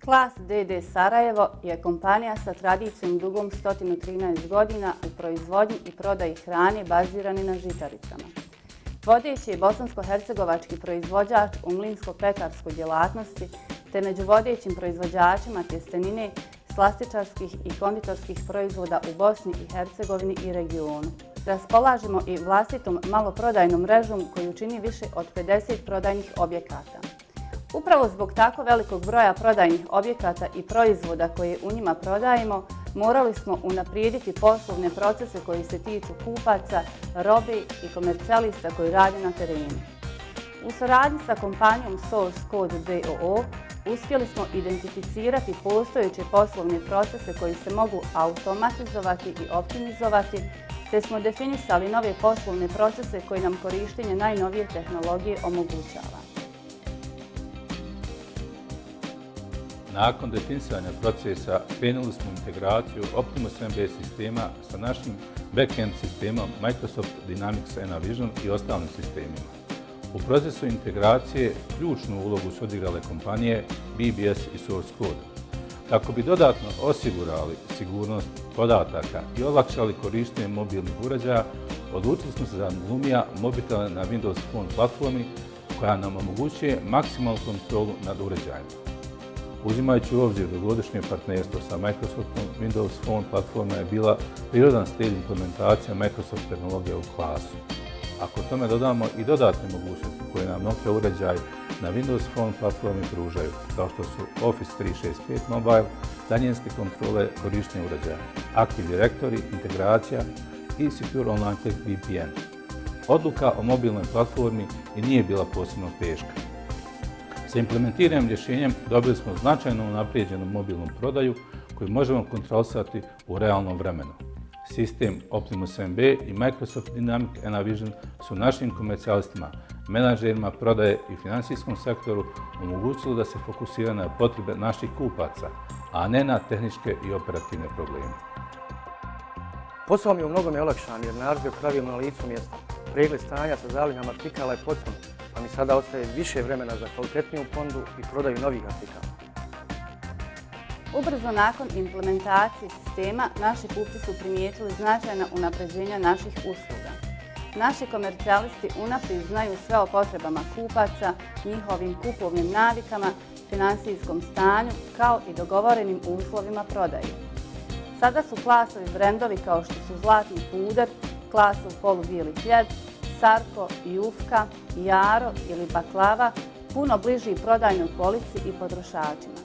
Klas d.d. Sarajevo je kompanija sa tradicijom dugom 113 godina u proizvodnji i prodaji hrane bazirani na žitaricama. Vodeći je bosansko-hercegovački proizvođač u mlinsko-pekarskoj djelatnosti te među vodećim proizvođačima tjestenine, slastičarskih i konditorskih proizvoda u Bosni i Hercegovini i regionu. Raspolažemo i vlastitom maloprodajnom mrežom koju čini više od 50 prodajnih objekata. Upravo zbog tako velikog broja prodajnih objekata i proizvoda koje u njima prodajemo, morali smo unaprijediti poslovne procese koji se tiču kupaca, robe i komercijalista koji rade na terenu. U suradnji sa kompanijom Source Code d.o.o. uspjeli smo identificirati postojeće poslovne procese koji se mogu automatizovati i optimizovati, te smo definisali nove poslovne procese koji nam korištenje najnovije tehnologije omogućava. Nakon definisanja procesa krenuli smo integraciju Optimus MB sistema sa našim back-end sistemom Microsoft Dynamics Navision i ostalim sistemima. U procesu integracije ključnu ulogu su odigrale kompanije BBS i Source Code. Kako bi dodatno osigurali sigurnost podataka i olakšali korištenje mobilnih uređaja, odlučili smo se za Lumia mobitel na Windows Phone platformi koja nam omogućuje maksimalnu kontrolu nad uređajima. Uzimajući u obzir dugogodišnje partnerstvo sa Microsoftom, Windows Phone platforma je bila prirodan slijed implementacija Microsoft tehnologije u klasu. Ako tome dodamo i dodatne mogućnosti koje nam Nokia uređaji na Windows Phone platformi pružaju, kao što su Office 365 Mobile, daljinske kontrole korištenja uređaja, Active Directory, integracija i Secure Online Click VPN. Odluka o mobilnoj platformi i nije bila posebno teška. Sa implementiranim rješenjem dobili smo značajno unaprijeđenu mobilnu prodaju koju možemo kontrolisati u realnom vremenu. Sistem Optimus MB i Microsoft Dynamics Navision su našim komercijalistima, menadžerima prodaje i financijskom sektoru omogućili da se fokusira na potrebe naših kupaca, a ne na tehničke i operativne probleme. Posao mi je u mnogome olakšan jer narudžbe pravilno na licu mjesta. Pregled stanja sa zalihama artikala je potpun, pa mi sada ostaje više vremena za kvalitetniju ponudu i prodaju novih artikala. Ubrzo nakon implementacije sistema, naši kupci su primijetili značajna unapređenja naših usluga. Naši komercijalisti unaprijed znaju sve o potrebama kupaca, njihovim kupovnim navikama, financijskom stanju, kao i dogovorenim uslovima prodaje. Sada su Klasovi brendovi kao što su Zlatni puder, Klasov polubijeli hljeb, Sarko, Jufka, Jaro ili Baklava puno bliži prodajnoj polici i potrošačima.